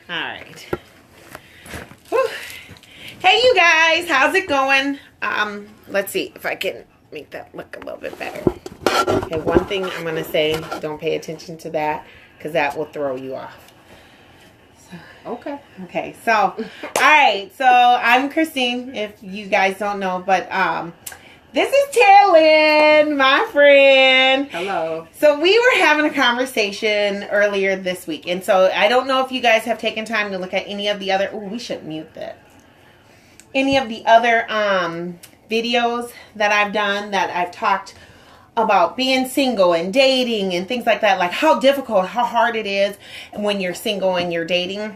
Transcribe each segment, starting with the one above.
Alright. Hey you guys, how's it going? Let's see if I can make that look a little bit better. Okay, one thing I'm going to say, don't pay attention to that because that will throw you off. Okay, so, alright, so I'm Christine, if you guys don't know, but this is Taylin, my friend. Hello. So we were having a conversation earlier this week, and so I don't know if you guys have taken time to look at any of the other, we should mute that. Any of the other videos that I've done that I've talked about being single and dating and things like that, like how difficult, how hard it is when you're single and you're dating.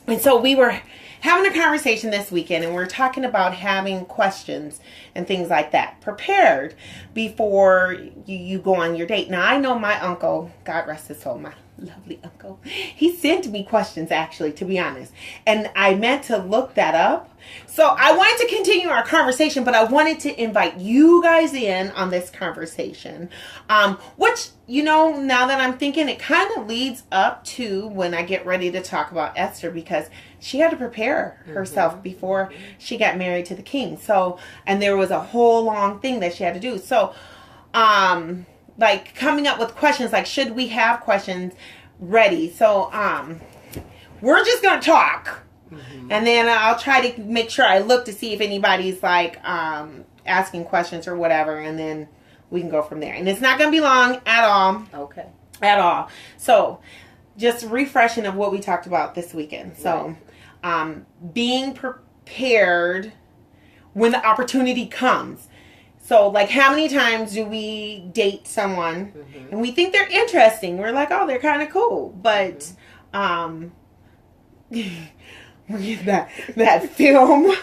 And so we were having a conversation this weekend, and we're talking about having questions and things like that prepared before you go on your date. Now, I know my uncle, God rest his soul, my lovely uncle, he sent me questions, actually, to be honest. And I meant to look that up. So I wanted to continue our conversation, but I wanted to invite you guys in on this conversation, which, you know, now that I'm thinking, it kind of leads up to when I get ready to talk about Esther, because she had to prepare herself before she got married to the king. So, and there was a whole long thing that she had to do. So, like coming up with questions, like, should we have questions ready? So, we're just going to talk. And then I'll try to make sure I look to see if anybody's like asking questions or whatever, and then we can go from there. And it's not going to be long at all. Okay. At all. So just refreshing of what we talked about this weekend. So being prepared when the opportunity comes. So like, how many times do we date someone and we think they're interesting? We're like, oh, they're kind of cool. But that film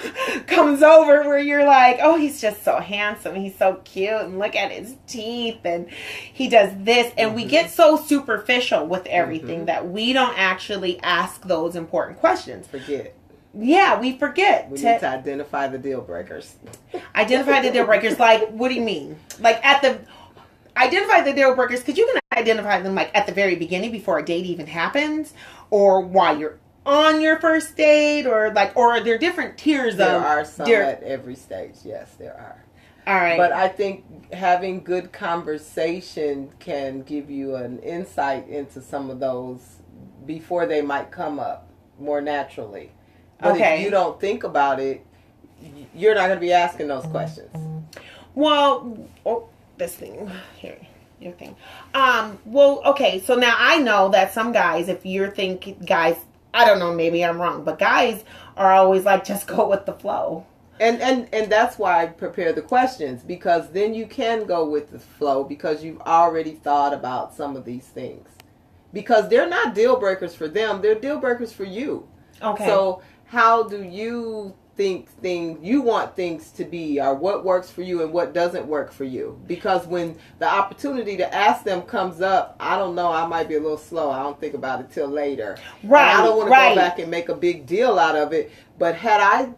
comes over where you're like, oh, he's just so handsome, he's so cute, and look at his teeth, and he does this, and we get so superficial with everything that we don't actually ask those important questions. Yeah, we forget. We need to identify the deal breakers. Identify the deal breakers. Like, what do you mean? Like, identify the deal breakers, because you can identify them like at the very beginning before a date even happens, or while you're on your first date, or like, or there are different tiers. There are some at every stage. Yes, there are. All right. But I think having good conversation can give you an insight into some of those before they might come up more naturally. But if you don't think about it, you're not going to be asking those questions. Well, this thing here. Your thing. Well, okay. So now I know that some guys, if you're thinking, guys, I don't know, maybe I'm wrong, but guys are always like, just go with the flow. And that's why I prepare the questions, because then you can go with the flow because you've already thought about some of these things. Because they're not deal breakers for them, they're deal breakers for you. Okay. So how do you think you want things to be, or what works for you and what doesn't work for you? Because when the opportunity to ask them comes up, I don't know, I might be a little slow. I don't think about it till later. Right. And I don't want to go back and make a big deal out of it. But had I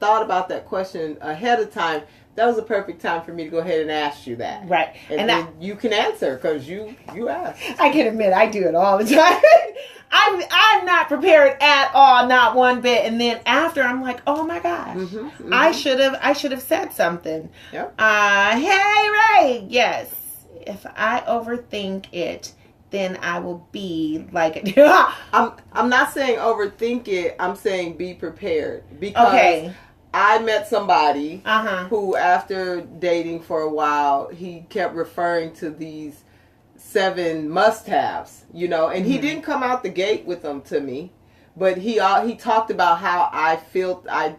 thought about that question ahead of time, that was a perfect time for me to go ahead and ask you that. Right. And then you can answer because you asked. I can admit I do it all the time. I'm not prepared at all, not one bit. And then after, I'm like, oh my gosh, I should have said something. Yep. Hey, Ray. Yes. If I overthink it, then I will be like. I'm not saying overthink it. I'm saying be prepared, because I met somebody who, after dating for a while, he kept referring to these 7 must-haves, you know, and he didn't come out the gate with them to me, but he talked about how I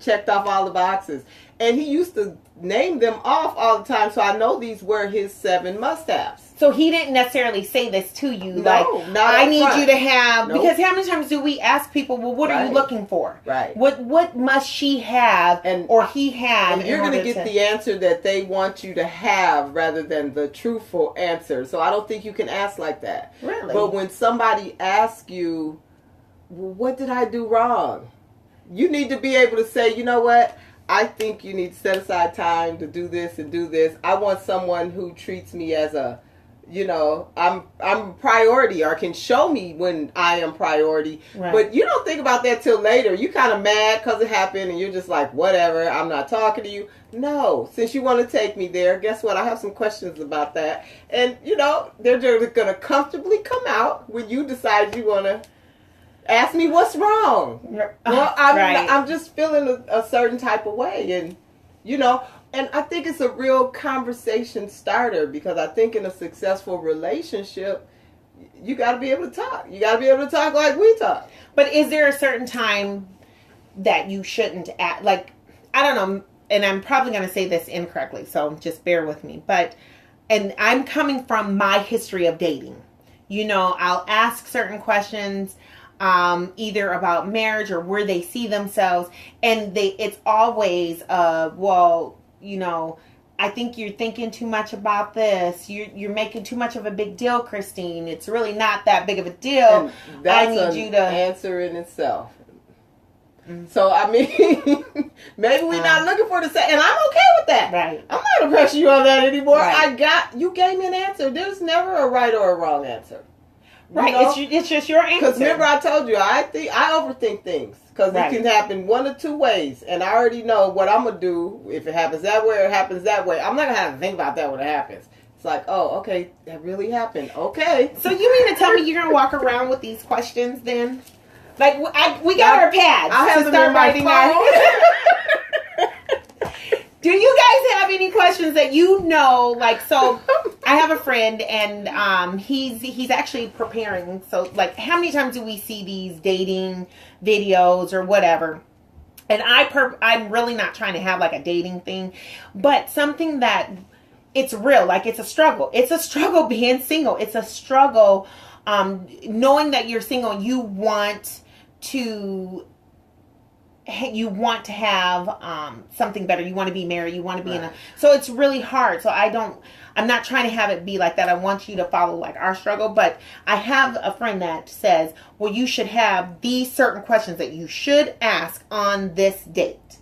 checked off all the boxes, and he used to name them off all the time, so I know these were his 7 must-haves. So he didn't necessarily say this to you, like, I need you to have, because how many times do we ask people, well, what are you looking for? Right. What must she have, or he have? And you're going to get the answer that they want you to have rather than the truthful answer. So I don't think you can ask like that. Really? But when somebody asks you, well, what did I do wrong? You need to be able to say, you know what? I think you need to set aside time to do this and do this. I want someone who treats me as a you know, I'm priority, or can show me when I am priority. Right. But you don't think about that till later. You kind of mad because it happened, and you're just like, whatever, I'm not talking to you. No, since you want to take me there, guess what? I have some questions about that. And, you know, they're just going to comfortably come out when you decide you want to ask me what's wrong. Well, I'm just feeling a certain type of way. And, you know, and I think it's a real conversation starter, because I think in a successful relationship, you got to be able to talk. You got to be able to talk like we talk. But is there a certain time that you shouldn't act? Like, I don't know, and I'm probably going to say this incorrectly, so just bear with me. But, and I'm coming from my history of dating. You know, I'll ask certain questions, either about marriage or where they see themselves, and it's always, well, you know, I think you're thinking too much about this. You're making too much of a big deal, Christine. It's really not that big of a deal. And that's I need you to answer in itself. So, I mean, maybe we're not looking for the same, and I'm okay with that. Right. I'm not going to pressure you on that anymore. Right. You gave me an answer. There's never a right or a wrong answer. Right. Know? It's just your answer. Because remember, I told you, I overthink things. Because it can happen one of two ways. And I already know what I'm going to do if it happens that way or it happens that way. I'm not going to have to think about that when it happens. It's like, oh, okay, that really happened. Okay. So you mean to tell me you're going to walk around with these questions then? Like, we got our pads. I have to start writing out. Do you guys have any questions that you know? Like, so I have a friend, and he's actually preparing. So, like, how many times do we see these dating videos or whatever? And I'm really not trying to have like a dating thing, but something that it's real. Like, it's a struggle. It's a struggle being single. It's a struggle knowing that you're single. You want to have something better. You want to be married. You want to be in a... So it's really hard. So I'm not trying to have it be like that. I want you to follow like our struggle. But I have a friend that says, well, you should have these certain questions that you should ask on this date.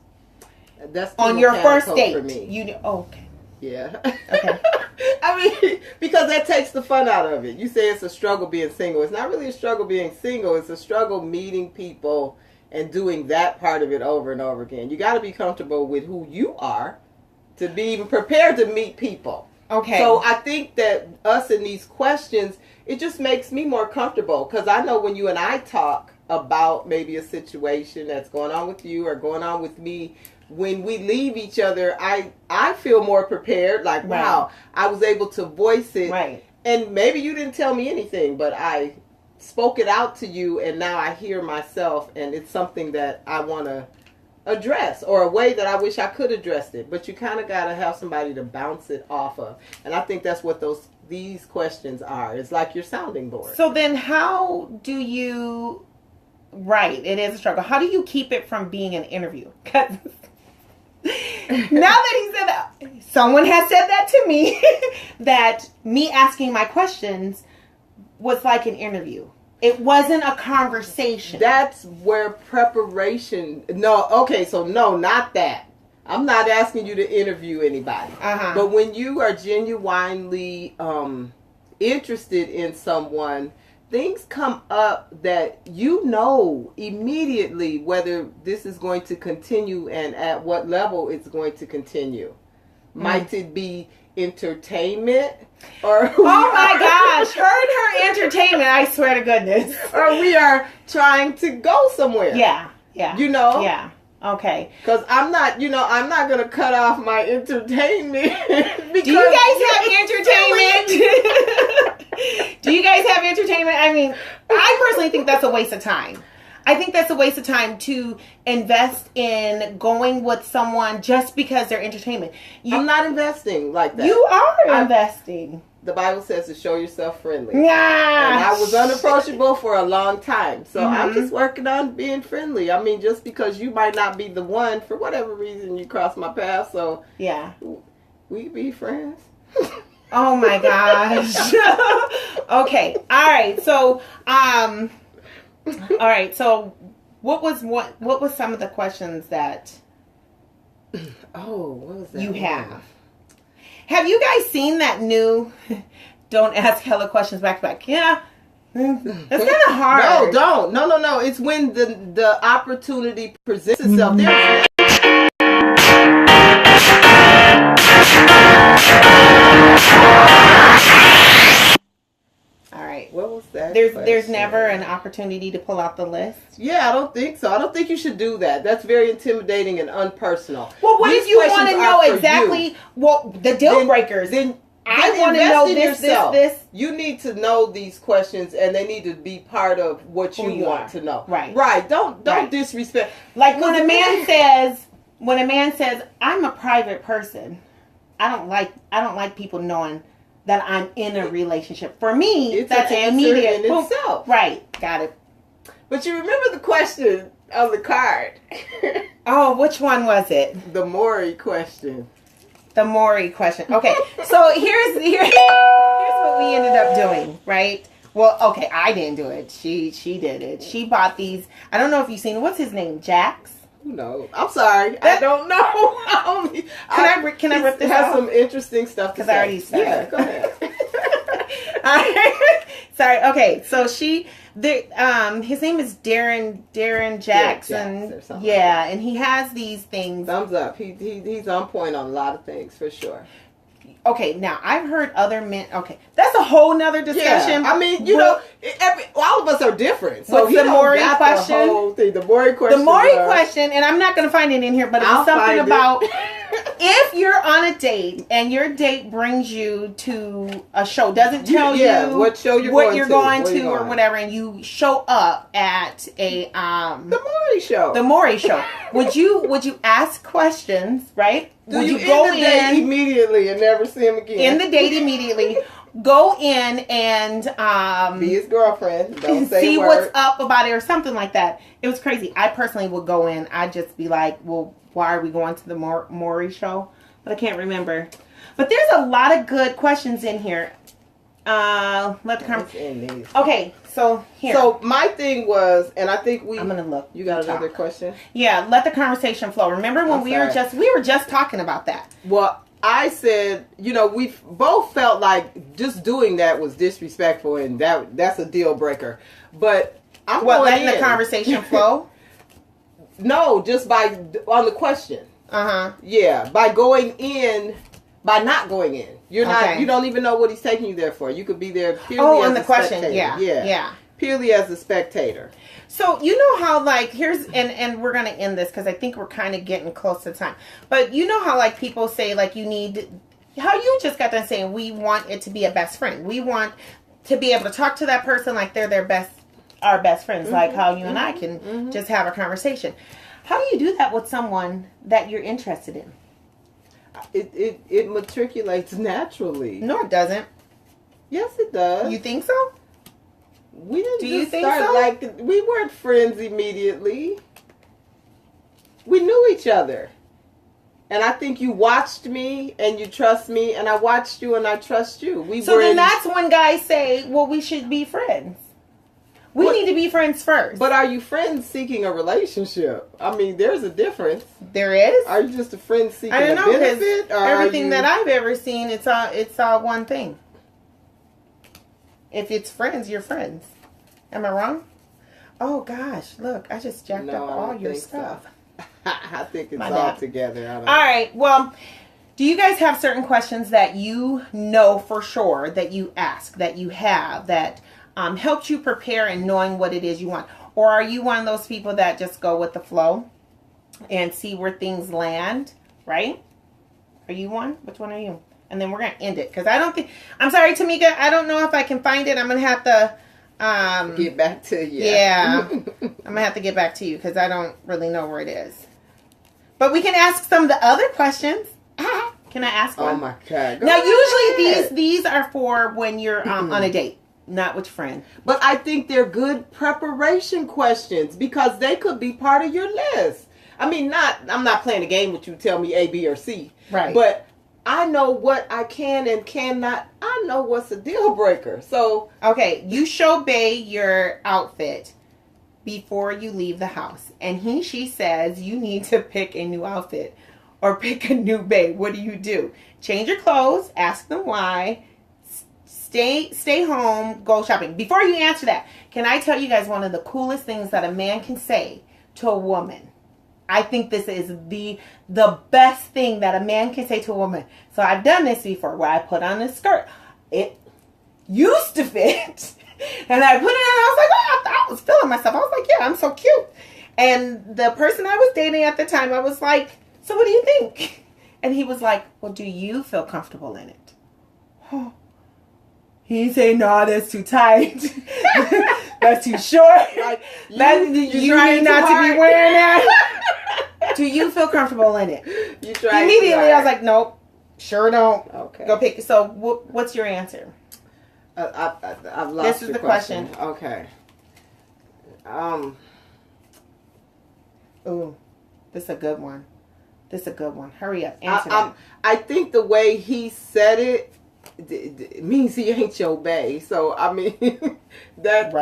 That's on your first date. For me. Okay. Yeah. Okay. I mean, because that takes the fun out of it. You say it's a struggle being single. It's not really a struggle being single. It's a struggle meeting people and doing that part of it over and over again. You got to be comfortable with who you are to be even prepared to meet people. Okay. So I think that us in these questions, it just makes me more comfortable, because I know when you and I talk about maybe a situation that's going on with you or going on with me, when we leave each other, I feel more prepared. Like, wow, I was able to voice it. Right. And maybe you didn't tell me anything, but I spoke it out to you, and now I hear myself, and it's something that I want to address, or a way that I wish I could address it. But you kind of got to have somebody to bounce it off of. And I think that's what these questions are. It's like your sounding board. So then how do you... Right, it is a struggle. How do you keep it from being an interview? Because now that he said that, someone has said that to me, that me asking my questions was like an interview. It wasn't a conversation. That's where preparation... No, okay, so no, not that. I'm not asking you to interview anybody. Uh-huh. But when you are genuinely interested in someone, things come up that you know immediately whether this is going to continue and at what level it's going to continue. Might it be entertainment, or oh my gosh, her entertainment, I swear to goodness, or we are trying to go somewhere. Yeah You know? Yeah. Okay. Because I'm not going to cut off my entertainment. Do you guys have entertainment? Do you guys have entertainment? I mean, I personally think that's a waste of time. I think that's a waste of time to invest in going with someone just because they're entertainment. I'm not investing like that. You are investing. The Bible says to show yourself friendly. Yeah. And I was unapproachable for a long time. So I'm just working on being friendly. I mean, just because you might not be the one, for whatever reason you cross my path. So yeah, we be friends. Oh my gosh. Okay. All right. So, what was some of the questions that what was that you have? Have you guys seen that new don't ask hella questions back to back. Yeah. It's kind of hard. No. It's when the opportunity presents itself. There's All right. What was that? There's never an opportunity to pull out the list. Yeah, I don't think so. I don't think you should do that. That's very intimidating and unpersonal. Well, what if you want to know exactly the deal breakers? Then I want to know this. You need to know these questions, and they need to be part of what you want to know. Right. Don't disrespect. Like when a man says, "I'm a private person. I don't like people knowing that I'm in a relationship." For me, that's an immediate in itself. Right. Got it. But you remember the question on the card? Oh, which one was it? The Maury question. The Maury question. Okay, so here's what we ended up doing, right? Well, okay, I didn't do it. She did it. She bought these. I don't know if you've seen. What's his name? Jax? Who knows? I'm sorry. I don't know. Can I rip this out? Has out? some interesting stuff to say. Because I already started. Yeah, go ahead. Sorry. Okay, so his name is Darren Jackson. Yeah, and he has these things. Thumbs up. He's on point on a lot of things for sure. Okay, now I've heard other men. Okay, that's a whole nother discussion. Yeah, I mean, all of us are different. So what's the Maury question? The Maury question. The Maury question, and I'm not going to find it in here, but it's something about if you're on a date and your date brings you to a show, doesn't tell you what show you're going to or whatever, and you show up at the Maury show. The Maury show. Would you ask questions, right? Would you go in the date immediately and never see him again? In the date immediately. Go in and be his girlfriend. Don't say see a word. What's up about it or something like that. It was crazy. I personally would go in. I'd just be like, well, why are we going to the Maury show? But I can't remember. But there's a lot of good questions in here. Okay, so here. So my thing was, and I think I'm gonna look. You got another question? Yeah, let the conversation flow. Remember when we were just talking about that? Well, I said, we both felt like just doing that was disrespectful, and that's a deal breaker. But I'm letting the conversation flow. No, just on the question. Yeah, by not going in. You don't even know what he's taking you there for. You could be there purely as a spectator. Yeah. Purely as a spectator. So you know how here's and we're gonna end this because I think we're kind of getting close to time. But you know how people say you need how you just got done saying we want it to be a best friend. We want to be able to talk to that person like they're our best friends, like how you and I can just have a conversation. How do you do that with someone that you're interested in? It matriculates naturally. No, it doesn't. Yes, it does. You think so? We didn't start we weren't friends immediately. We knew each other. And I think you watched me and you trust me, and I watched you and I trust you. Then that's when guys say, well, we should be friends. We need to be friends first. But are you friends seeking a relationship? I mean, there's a difference. There is? Are you just a friend seeking a benefit? Or everything that I've ever seen, it's all one thing. If it's friends, you're friends. Am I wrong? Oh, gosh. Look, I just jacked up all your stuff. So. I think it's all together. All right. Well, do you guys have certain questions that you know for sure that you ask, that you have, that helped you prepare in knowing what it is you want? Or are you one of those people that just go with the flow and see where things land, right? Are you one? Which one are you? And then we're going to end it because I'm sorry, Tamika, I don't know if I can find it. I'm going to have to get back to you. Yeah. I'm going to have to get back to you because I don't really know where it is. But we can ask some of the other questions. Can I ask one? Oh my God. Now, usually these are for when you're on a date. Not with friends. But I think they're good preparation questions because they could be part of your list. I mean, I'm not playing a game with you. Tell me A, B, or C. Right. But I know what I can and cannot. I know what's a deal breaker. So. Okay. You show Bae your outfit before you leave the house. And she says you need to pick a new outfit or pick a new Bae. What do you do? Change your clothes. Ask them why. Stay home, go shopping. Before you answer that, can I tell you guys one of the coolest things that a man can say to a woman? I think this is the best thing that a man can say to a woman. So I've done this before where I put on a skirt. It used to fit. And I put it on, I was like, oh, I was feeling myself. I was like, yeah, I'm so cute. And the person I was dating at the time, I was like, so what do you think? And he was like, well, do you feel comfortable in it? Oh. He say, no, that's too tight. That's too short. Like, you need not to be wearing that. Do you feel comfortable in it? Immediately, I was like, nope, sure don't. Okay. Go pick it. So, what's your answer? I've lost This is the question. Okay. Ooh, this is a good one. Hurry up. Answer that. I think the way he said it means he ain't your bae. So, I mean, that's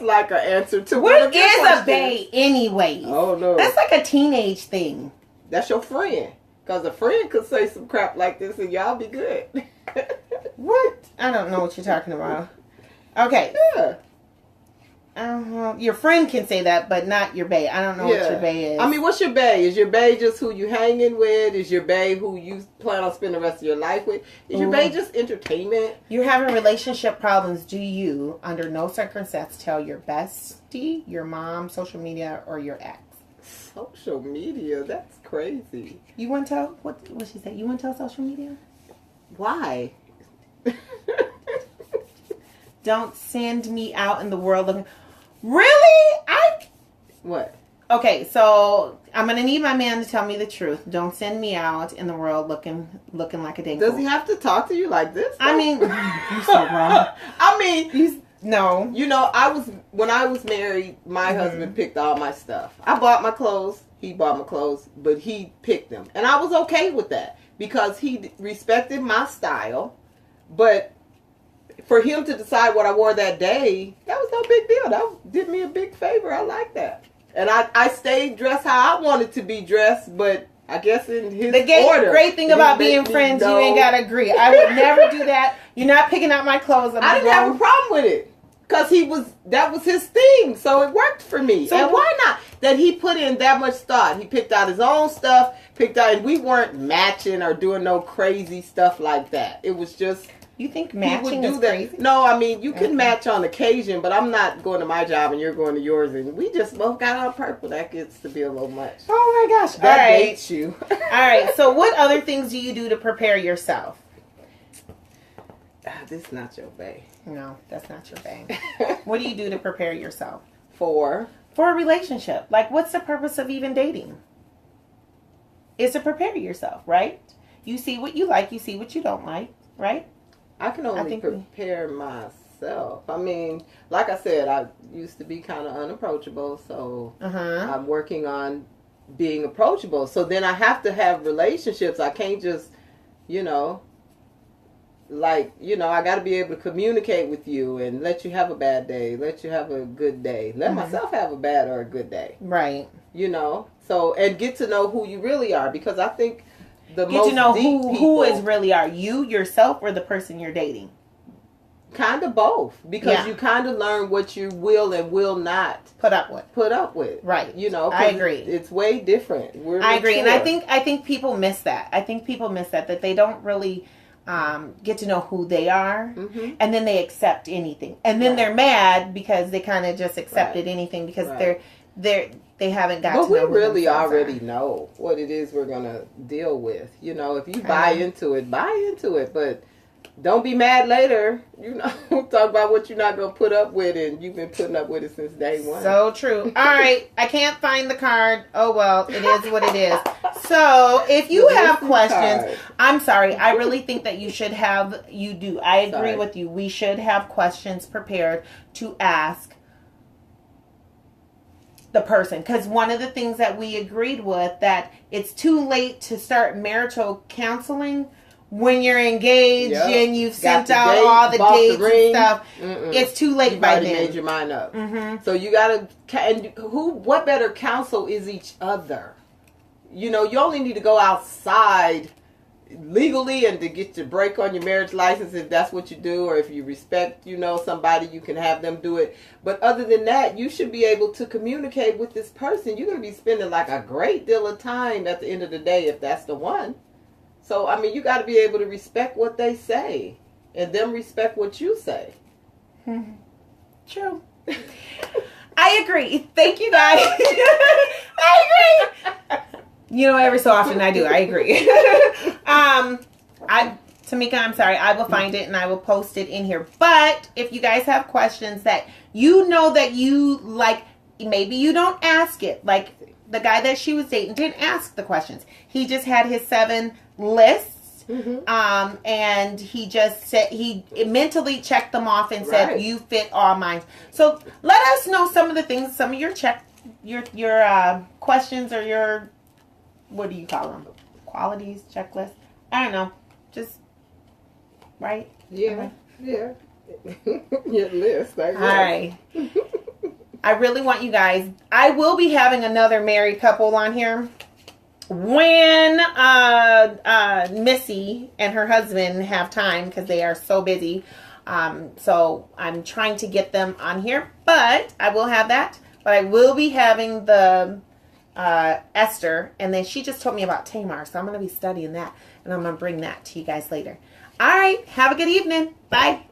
like an answer to what is a bae anyway? Oh, no. That's like a teenage thing. That's your friend. Because a friend could say some crap like this and y'all be good. What? I don't know what you're talking about. Okay. Yeah. Your friend can say that, but not your bae. I don't know what your bae is. I mean, what's your bae? Is your bae just who you hanging with? Is your bae who you plan on spending the rest of your life with? Is your bae just entertainment? You're having relationship problems. Do you, under no circumstance, tell your bestie, your mom, social media, or your ex? Social media? That's crazy. You want to tell? What she said? You want to tell social media? Why? Don't send me out in the world looking... Really? What? Okay, so I'm gonna need my man to tell me the truth. Don't send me out in the world looking like a dang Does fool. he have to talk to you like this? I mean, you're so wrong. I mean, no. You know, when I was married, my husband picked all my stuff. I bought my clothes. He bought my clothes, but he picked them, and I was okay with that because he respected my style. But for him to decide what I wore that day, that was no big deal. That did me a big favor. I like that. And I stayed dressed how I wanted to be dressed, but I guess in his order. Great thing about being friends, you ain't got to agree. I would never do that. You're not picking out my clothes. I didn't have a problem with it. Because that was his thing. So it worked for me. So and why not? That he put in that much thought. He picked out his own stuff, and we weren't matching or doing no crazy stuff like that. It was just... You think matching is crazy? No, I mean, you can match on occasion, but I'm not going to my job and you're going to yours, and we just both got on purple. That gets to be a little much. Oh my gosh. That dates you. All right, so what other things do you do to prepare yourself? This is not your bae. No, that's not your bae. What do you do to prepare yourself? For a relationship. Like, what's the purpose of even dating? Is to prepare yourself, right? You see what you like, you see what you don't like, right? I can only prepare myself. I mean, like I said, I used to be kind of unapproachable, so I'm working on being approachable. So then I have to have relationships. I can't just, I got to be able to communicate with you and let you have a bad day, let you have a good day, let myself have a bad or a good day. Right. So, and get to know who you really are, because I think get to know who is really are you, yourself, or the person you're dating. Kind of both, because you kind of learn what you will and will not put up with. Right. I agree. It's way different. I agree, and I think people miss that. That they don't really get to know who they are, and then they accept anything, and then they're mad because they kind of just accepted anything because they haven't got to know. But we really already know what it is we're gonna deal with. If you buy into it, but don't be mad later. Talk about what you're not gonna put up with, and you've been putting up with it since day one. So true. All right, I can't find the card. Oh well, it is what it is. So if you have questions, I'm sorry. I really think that you should have. You do. I agree with you. We should have questions prepared to ask the person, because one of the things that we agreed with, that it's too late to start marital counseling when you're engaged and you've sent out all the dates and stuff. It's too late by then. You've already made your mind up. So you gotta, and what better counsel is each other? You only need to go outside legally and to get your break on your marriage license if that's what you do, or if you respect, somebody, you can have them do it. But other than that, you should be able to communicate with this person. You're going to be spending like a great deal of time at the end of the day if that's the one. So, I mean, you got to be able to respect what they say and them respect what you say. True. I agree. Thank you, guys. I agree. Every so often I do. I agree. Tamika, I'm sorry. I will find it and I will post it in here. But if you guys have questions that that you like, maybe you don't ask it. Like the guy that she was dating didn't ask the questions. He just had his 7 lists. And he just said he mentally checked them off and said, "You fit all mine." So let us know some of the things, some of your questions or your, what do you call them? Qualities, checklist. I don't know. Just right. Yeah. Yeah. Your list. All right. I really want you guys. I will be having another married couple on here when Missy and her husband have time, because they are so busy. So I'm trying to get them on here, but I will have that. But I will be having the Esther, and then she just told me about Tamar, so I'm going to be studying that, and I'm going to bring that to you guys later. All right, have a good evening. Bye.